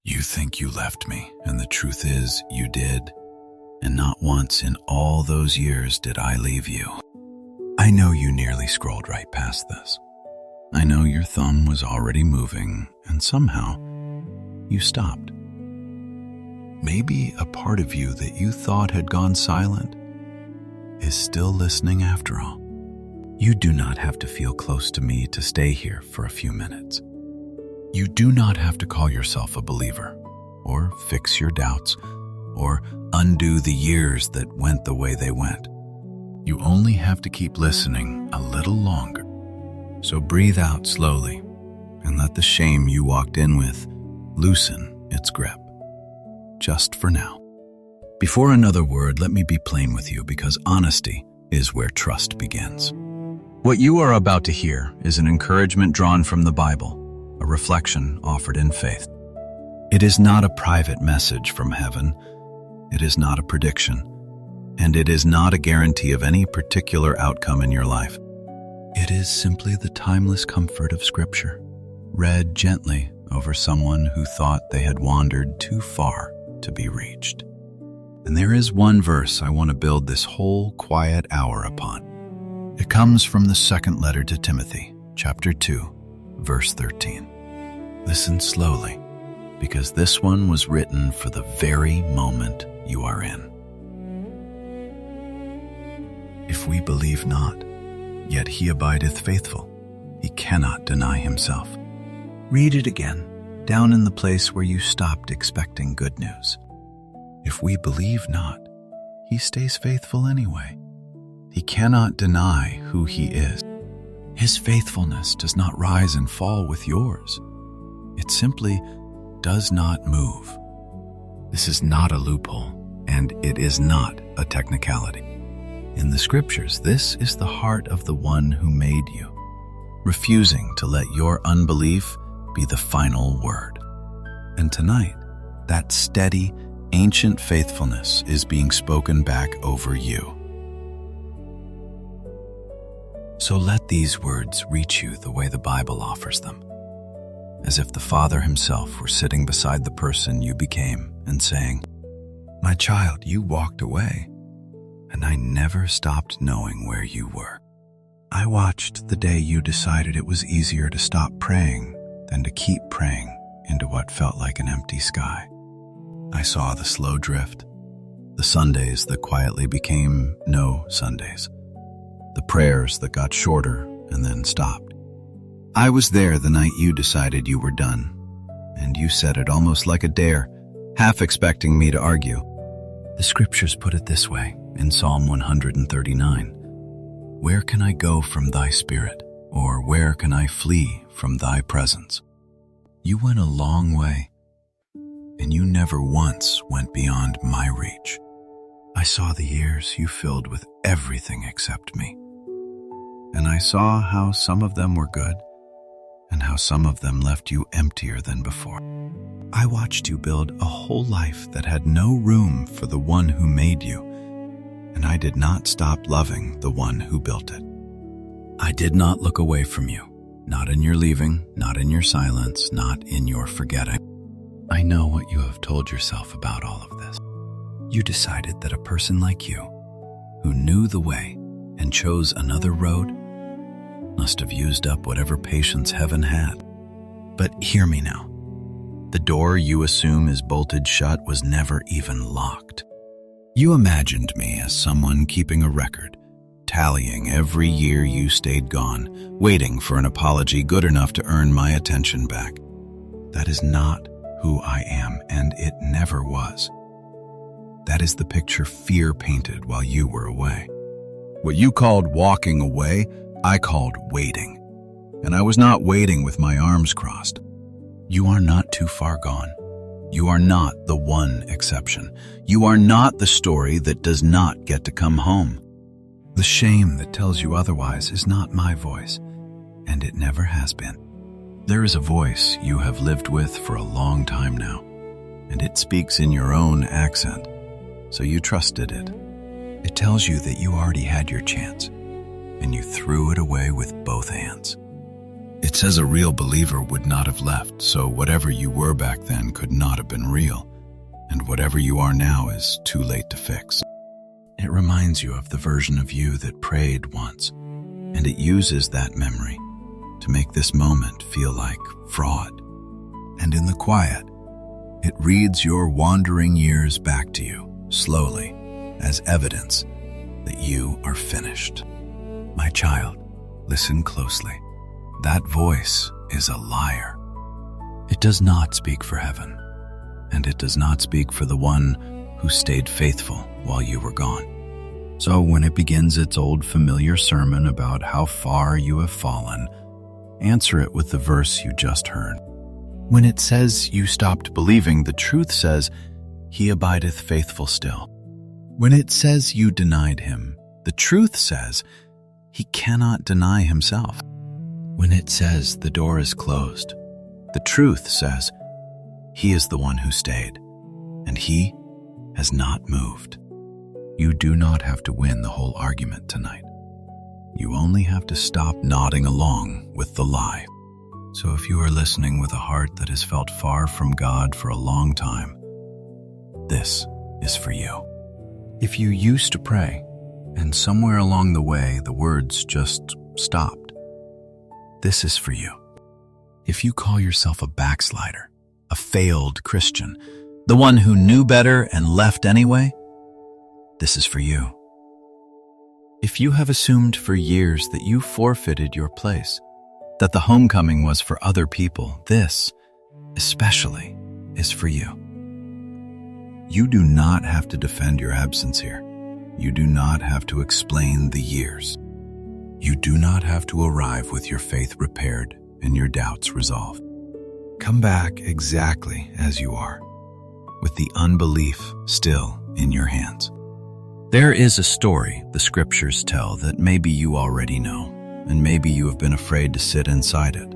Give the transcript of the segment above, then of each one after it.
You think you left me, and the truth is you did. And not once in all those years did I leave you. I know you nearly scrolled right past this. I know your thumb was already moving, and somehow you stopped. Maybe a part of you that you thought had gone silent is still listening after all. You do not have to feel close to me to stay here for a few minutes. You do not have to call yourself a believer, or fix your doubts, or undo the years that went the way they went. You only have to keep listening a little longer. So breathe out slowly, and let the shame you walked in with loosen its grip. Just for now. Before another word, let me be plain with you, because honesty is where trust begins. What you are about to hear is an encouragement drawn from the Bible, a reflection offered in faith. It is not a private message from heaven. It is not a prediction, and it is not a guarantee of any particular outcome in your life. It is simply the timeless comfort of Scripture, read gently over someone who thought they had wandered too far to be reached. And there is one verse I want to build this whole quiet hour upon. It comes from the second letter to Timothy, chapter 2, verse 13. Listen slowly, because this one was written for the very moment you are in. If we believe not, yet he abideth faithful, he cannot deny himself. Read it again, down in the place where you stopped expecting good news. If we believe not, he stays faithful anyway. He cannot deny who he is. His faithfulness does not rise and fall with yours. It simply does not move. This is not a loophole, and it is not a technicality. In the Scriptures, this is the heart of the one who made you, refusing to let your unbelief be the final word. And tonight, that steady, ancient faithfulness is being spoken back over you. So let these words reach you the way the Bible offers them, as if the Father himself were sitting beside the person you became and saying, "My child, you walked away, and I never stopped knowing where you were. I watched the day you decided it was easier to stop praying than to keep praying into what felt like an empty sky. I saw the slow drift, the Sundays that quietly became no Sundays, the prayers that got shorter and then stopped. I was there the night you decided you were done, and you said it almost like a dare, half expecting me to argue. The Scriptures put it this way in Psalm 139, "Where can I go from thy spirit, or where can I flee from thy presence?" You went a long way, and you never once went beyond my reach. I saw the years you filled with everything except me, and I saw how some of them were good, and how some of them left you emptier than before. I watched you build a whole life that had no room for the one who made you, and I did not stop loving the one who built it. I did not look away from you, not in your leaving, not in your silence, not in your forgetting. I know what you have told yourself about all of this. You decided that a person like you, who knew the way and chose another road, must have used up whatever patience heaven had. But hear me now. The door you assume is bolted shut was never even locked. You imagined me as someone keeping a record, tallying every year you stayed gone, waiting for an apology good enough to earn my attention back. That is not who I am, and it never was. That is the picture fear painted while you were away. What you called walking away, I called waiting. And I was not waiting with my arms crossed. You are not too far gone. You are not the one exception. You are not the story that does not get to come home. The shame that tells you otherwise is not my voice, and it never has been. There is a voice you have lived with for a long time now, and it speaks in your own accent, so you trusted it. It tells you that you already had your chance, and you threw it away with both hands. It says a real believer would not have left, so whatever you were back then could not have been real, and whatever you are now is too late to fix. It reminds you of the version of you that prayed once, and it uses that memory to make this moment feel like fraud. And in the quiet, it reads your wandering years back to you, slowly, as evidence that you are finished. My child, listen closely. That voice is a liar. It does not speak for heaven, and it does not speak for the one who stayed faithful while you were gone. So when it begins its old familiar sermon about how far you have fallen, answer it with the verse you just heard. When it says you stopped believing, the truth says, He abideth faithful still. When it says you denied Him, the truth says, He cannot deny Himself. When it says the door is closed, the truth says, He is the one who stayed, and He has not moved. You do not have to win the whole argument tonight. You only have to stop nodding along with the lie. So if you are listening with a heart that has felt far from God for a long time, this is for you. If you used to pray, and somewhere along the way the words just stopped, this is for you. If you call yourself a backslider, a failed Christian, the one who knew better and left anyway, this is for you. If you have assumed for years that you forfeited your place, that the homecoming was for other people, this, especially, is for you. You do not have to defend your absence here. You do not have to explain the years. You do not have to arrive with your faith repaired and your doubts resolved. Come back exactly as you are, with the unbelief still in your hands. There is a story the scriptures tell that maybe you already know, and maybe you have been afraid to sit inside it.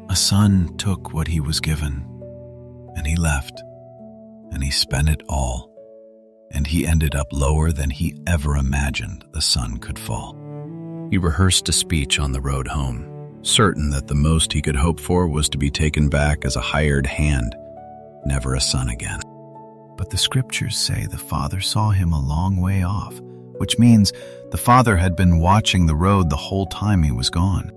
A son took what he was given, and he left, and he spent it all, and he ended up lower than he ever imagined the son could fall. He rehearsed a speech on the road home, certain that the most he could hope for was to be taken back as a hired hand, never a son again. But the scriptures say the father saw him a long way off, which means the father had been watching the road the whole time he was gone.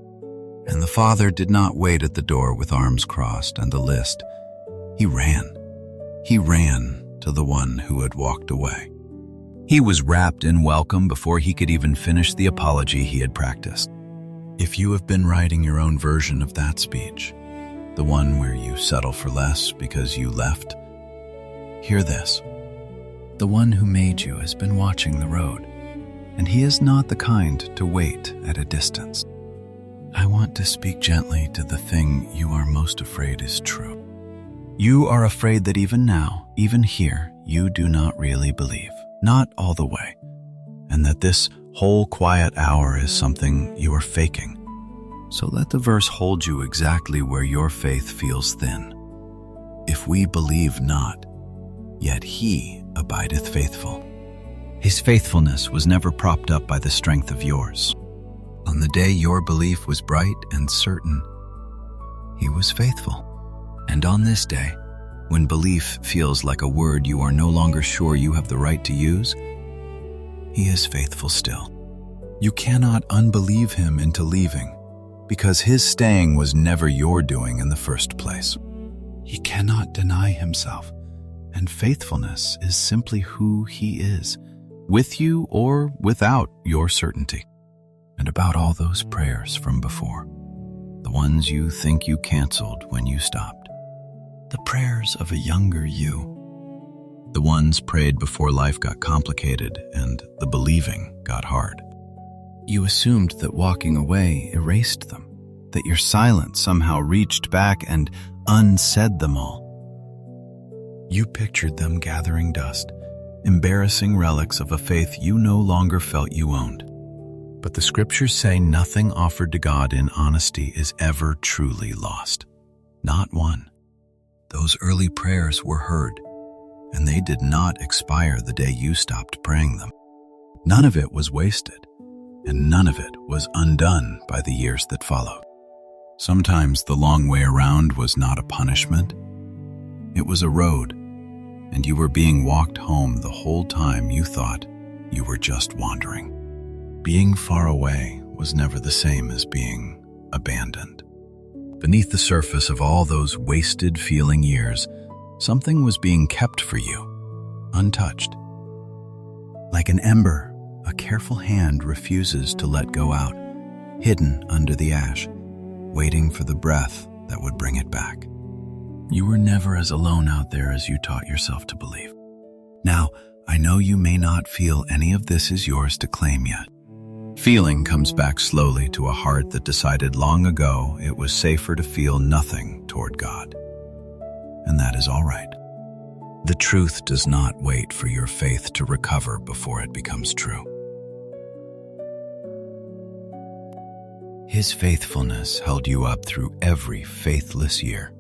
And the father did not wait at the door with arms crossed and a list. He ran. He ran to the one who had walked away. He was wrapped in welcome before he could even finish the apology he had practiced. If you have been writing your own version of that speech, the one where you settle for less because you left, hear this. The one who made you has been watching the road, and he is not the kind to wait at a distance. I want to speak gently to the thing you are most afraid is true. You are afraid that even now, even here, you do not really believe, not all the way, and that this whole quiet hour is something you are faking. So let the verse hold you exactly where your faith feels thin. If we believe not, yet he abideth faithful. His faithfulness was never propped up by the strength of yours. On the day your belief was bright and certain, he was faithful. And on this day, when belief feels like a word you are no longer sure you have the right to use, he is faithful still. You cannot unbelieve him into leaving, because his staying was never your doing in the first place. He cannot deny himself, and faithfulness is simply who he is, with you or without your certainty. And about all those prayers from before, the ones you think you canceled when you stopped, the prayers of a younger you, the ones prayed before life got complicated and the believing got hard. You assumed that walking away erased them, that your silence somehow reached back and unsaid them all. You pictured them gathering dust, embarrassing relics of a faith you no longer felt you owned. But the scriptures say nothing offered to God in honesty is ever truly lost. Not one. Those early prayers were heard, and they did not expire the day you stopped praying them. None of it was wasted, and none of it was undone by the years that followed. Sometimes the long way around was not a punishment. It was a road, and you were being walked home the whole time you thought you were just wandering. Being far away was never the same as being abandoned. Beneath the surface of all those wasted feeling years, something was being kept for you, untouched. Like an ember, a careful hand refuses to let go out, hidden under the ash, waiting for the breath that would bring it back. You were never as alone out there as you taught yourself to believe. Now, I know you may not feel any of this is yours to claim yet. Feeling comes back slowly to a heart that decided long ago it was safer to feel nothing toward God. And that is all right. The truth does not wait for your faith to recover before it becomes true. His faithfulness held you up through every faithless year,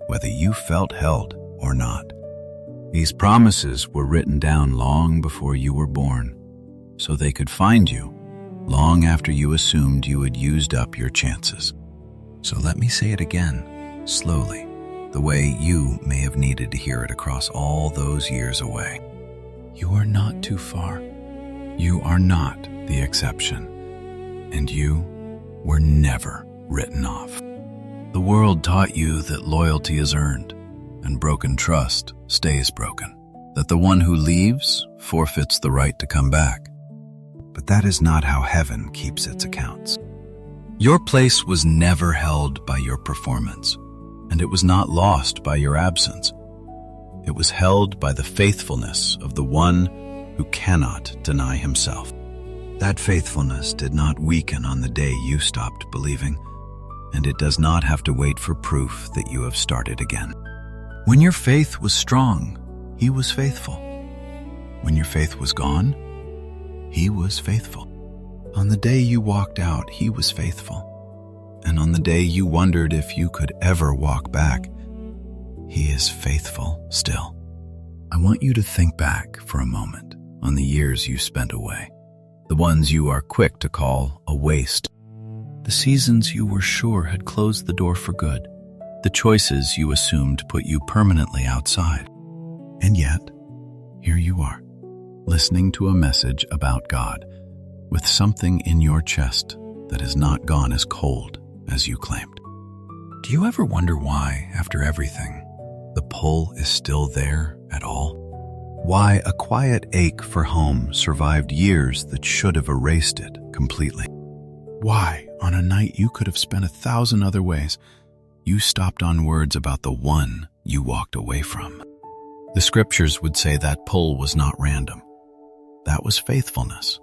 whether you felt held or not. These promises were written down long before you were born, so they could find you long after you assumed you had used up your chances. So let me say it again, slowly, the way you may have needed to hear it across all those years away. You are not too far. You are not the exception. And you were never written off. The world taught you that loyalty is earned, and broken trust stays broken, that the one who leaves forfeits the right to come back. But that is not how heaven keeps its accounts. Your place was never held by your performance, and it was not lost by your absence. It was held by the faithfulness of the one who cannot deny himself. That faithfulness did not weaken on the day you stopped believing, and it does not have to wait for proof that you have started again. When your faith was strong, he was faithful. When your faith was gone, he was faithful. On the day you walked out, he was faithful. And on the day you wondered if you could ever walk back, he is faithful still. I want you to think back for a moment on the years you spent away, the ones you are quick to call a waste, the seasons you were sure had closed the door for good, the choices you assumed put you permanently outside. And yet, here you are, listening to a message about God, with something in your chest that has not gone as cold as you claimed. Do you ever wonder why, after everything, the pull is still there at all? Why a quiet ache for home survived years that should have erased it completely? Why, on a night you could have spent 1,000 other ways, you stopped on words about the one you walked away from? The scriptures would say that pull was not random. That was faithfulness,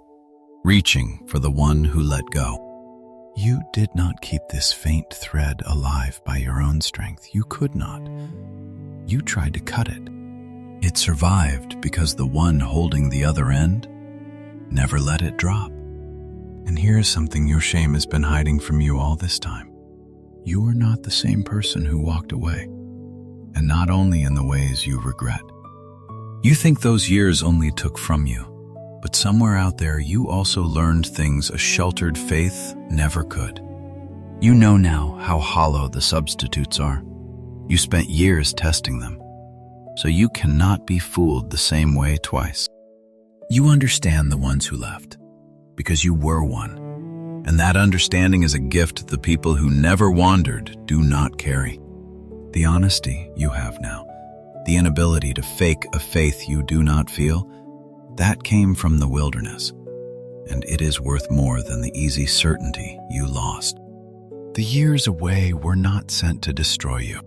reaching for the one who let go. You did not keep this faint thread alive by your own strength. You could not. You tried to cut it. It survived because the one holding the other end never let it drop. And here's something your shame has been hiding from you all this time. You are not the same person who walked away, and not only in the ways you regret. You think those years only took from you, but somewhere out there you also learned things a sheltered faith never could. You know now how hollow the substitutes are. You spent years testing them, so you cannot be fooled the same way twice. You understand the ones who left, because you were one, and that understanding is a gift the people who never wandered do not carry. The honesty you have now, the inability to fake a faith you do not feel, that came from the wilderness, and it is worth more than the easy certainty you lost. The years away were not sent to destroy you.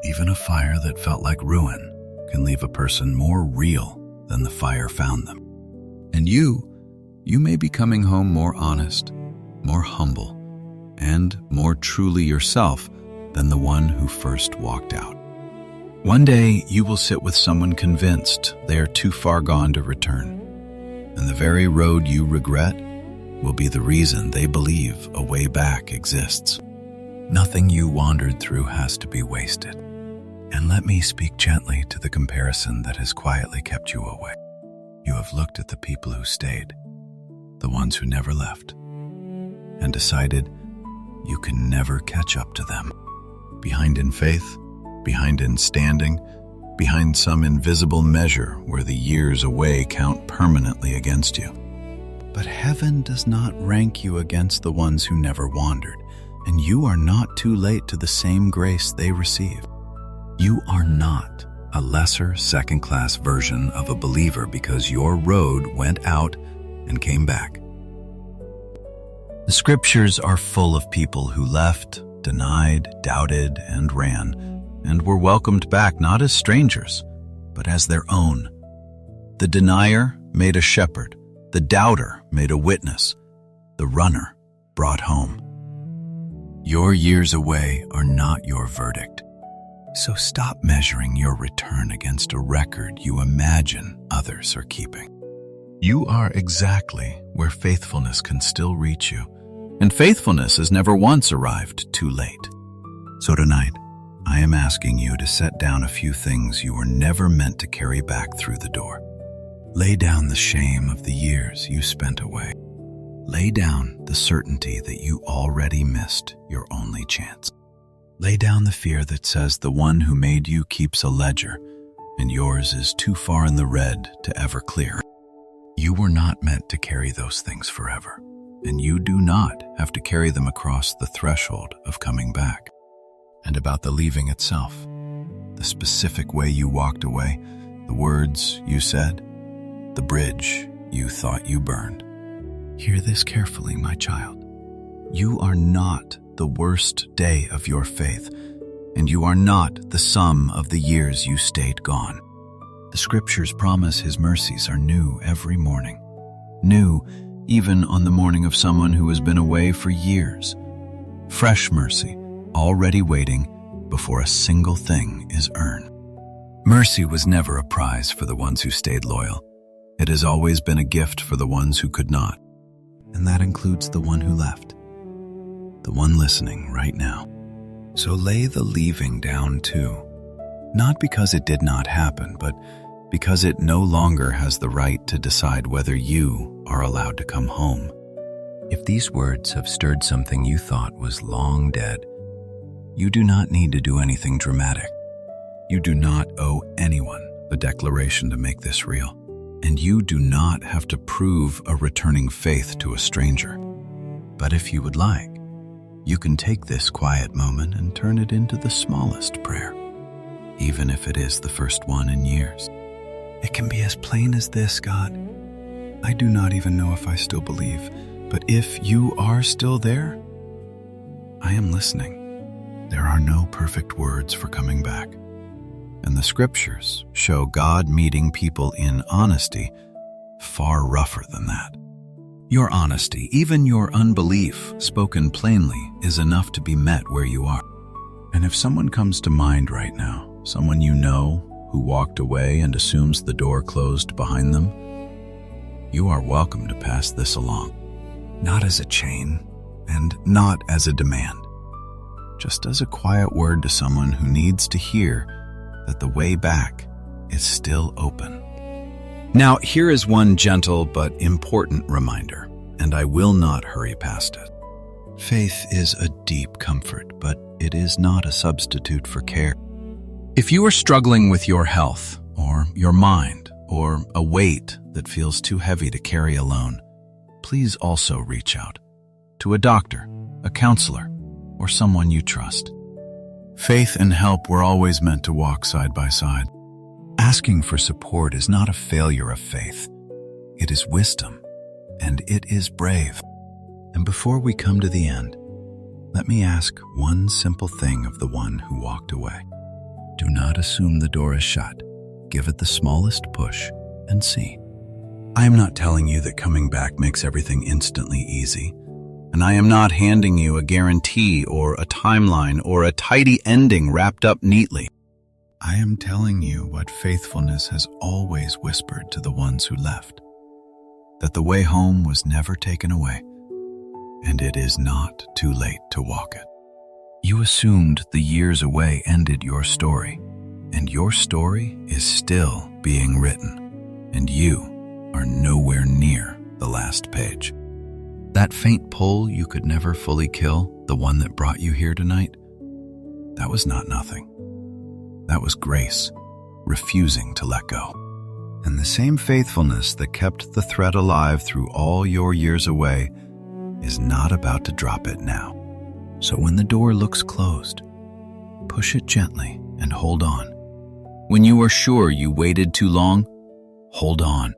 Even a fire that felt like ruin can leave a person more real than the fire found them. And you may be coming home more honest, more humble, and more truly yourself than the one who first walked out. One day, you will sit with someone convinced they are too far gone to return, and the very road you regret will be the reason they believe a way back exists. Nothing you wandered through has to be wasted. And let me speak gently to the comparison that has quietly kept you away. You have looked at the people who stayed, the ones who never left, and decided you can never catch up to them. Behind in faith, behind in standing, behind some invisible measure where the years away count permanently against you. But heaven does not rank you against the ones who never wandered, and you are not too late to the same grace they receive. You are not a lesser second-class version of a believer because your road went out and came back. The scriptures are full of people who left, denied, doubted, and ran, and were welcomed back not as strangers, but as their own. The denier made a shepherd, the doubter made a witness, the runner brought home. Your years away are not your verdict, so stop measuring your return against a record you imagine others are keeping. You are exactly where faithfulness can still reach you, and faithfulness has never once arrived too late. So tonight, I am asking you to set down a few things you were never meant to carry back through the door. Lay down the shame of the years you spent away. Lay down the certainty that you already missed your only chance. Lay down the fear that says the one who made you keeps a ledger, and yours is too far in the red to ever clear. You were not meant to carry those things forever, and you do not have to carry them across the threshold of coming back. And about the leaving itself, the specific way you walked away, the words you said, the bridge you thought you burned. Hear this carefully, my child. You are not the worst day of your faith, and you are not the sum of the years you stayed gone. The scriptures promise His mercies are new every morning, new even on the morning of someone who has been away for years. Fresh mercy, already waiting before a single thing is earned. Mercy was never a prize for the ones who stayed loyal. It has always been a gift for the ones who could not, and that includes the one who left, the one listening right now. So lay the leaving down too, not because it did not happen, but because it no longer has the right to decide whether you are allowed to come home. If these words have stirred something you thought was long dead, you do not need to do anything dramatic. You do not owe anyone a declaration to make this real, and you do not have to prove a returning faith to a stranger. But if you would like, you can take this quiet moment and turn it into the smallest prayer, even if it is the first one in years. It can be as plain as this: God, I do not even know if I still believe, but if you are still there, I am listening. There are no perfect words for coming back, and the scriptures show God meeting people in honesty far rougher than that. Your honesty, even your unbelief, spoken plainly, is enough to be met where you are. And if someone comes to mind right now, someone you know who walked away and assumes the door closed behind them, you are welcome to pass this along. Not as a chain, and not as a demand. Just as a quiet word to someone who needs to hear that the way back is still open. Now, here is one gentle but important reminder, and I will not hurry past it. Faith is a deep comfort, but it is not a substitute for care. If you are struggling with your health, or your mind, or a weight that feels too heavy to carry alone, please also reach out to a doctor, a counselor, or someone you trust. Faith and help were always meant to walk side by side. Asking for support is not a failure of faith. It is wisdom, and it is brave. And before we come to the end, let me ask one simple thing of the one who walked away. Do not assume the door is shut. Give it the smallest push and see. I am not telling you that coming back makes everything instantly easy. And I am not handing you a guarantee or a timeline or a tidy ending wrapped up neatly. I am telling you what faithfulness has always whispered to the ones who left, that the way home was never taken away, and it is not too late to walk it. You assumed the years away ended your story, and your story is still being written, and you are nowhere near the last page. That faint pull you could never fully kill, the one that brought you here tonight, that was not nothing. That was grace, refusing to let go. And the same faithfulness that kept the thread alive through all your years away is not about to drop it now. So when the door looks closed, push it gently and hold on. When you are sure you waited too long, hold on.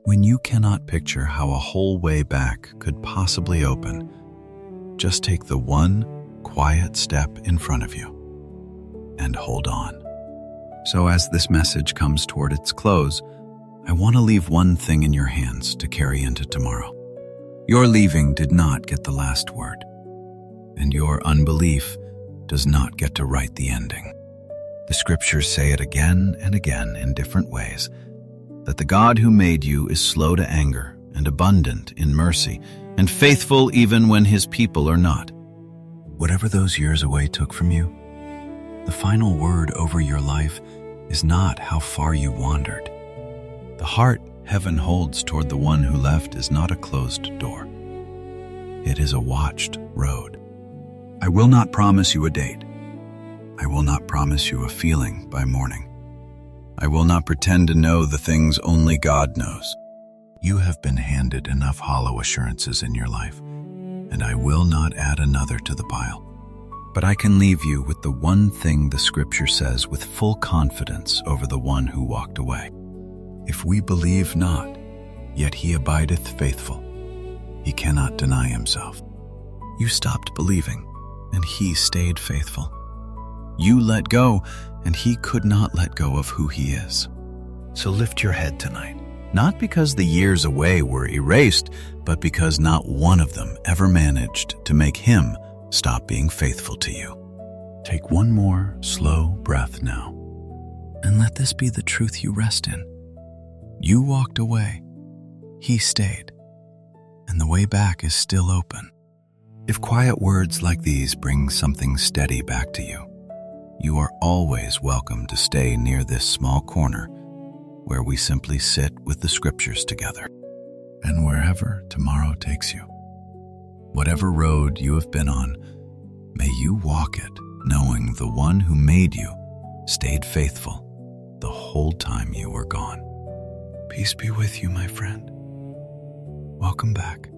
When you cannot picture how a whole way back could possibly open, just take the one quiet step in front of you and hold on. So as this message comes toward its close, I want to leave one thing in your hands to carry into tomorrow. Your leaving did not get the last word, and your unbelief does not get to write the ending. The scriptures say it again and again in different ways, that the God who made you is slow to anger and abundant in mercy, and faithful even when his people are not. Whatever those years away took from you, the final word over your life is not how far you wandered. The heart heaven holds toward the one who left is not a closed door. It is a watched road. I will not promise you a date. I will not promise you a feeling by morning. I will not pretend to know the things only God knows. You have been handed enough hollow assurances in your life, and I will not add another to the pile. But I can leave you with the one thing the scripture says with full confidence over the one who walked away. If we believe not, yet he abideth faithful. He cannot deny himself. You stopped believing, and he stayed faithful. You let go, and he could not let go of who he is. So lift your head tonight, not because the years away were erased, but because not one of them ever managed to make him stop being faithful to you. Take one more slow breath now, and let this be the truth you rest in. You walked away, he stayed, and the way back is still open. If quiet words like these bring something steady back to you, you are always welcome to stay near this small corner where we simply sit with the scriptures together. And wherever tomorrow takes you, whatever road you have been on, may you walk it knowing the one who made you stayed faithful the whole time you were gone. Peace be with you, my friend. Welcome back.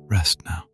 Rest now.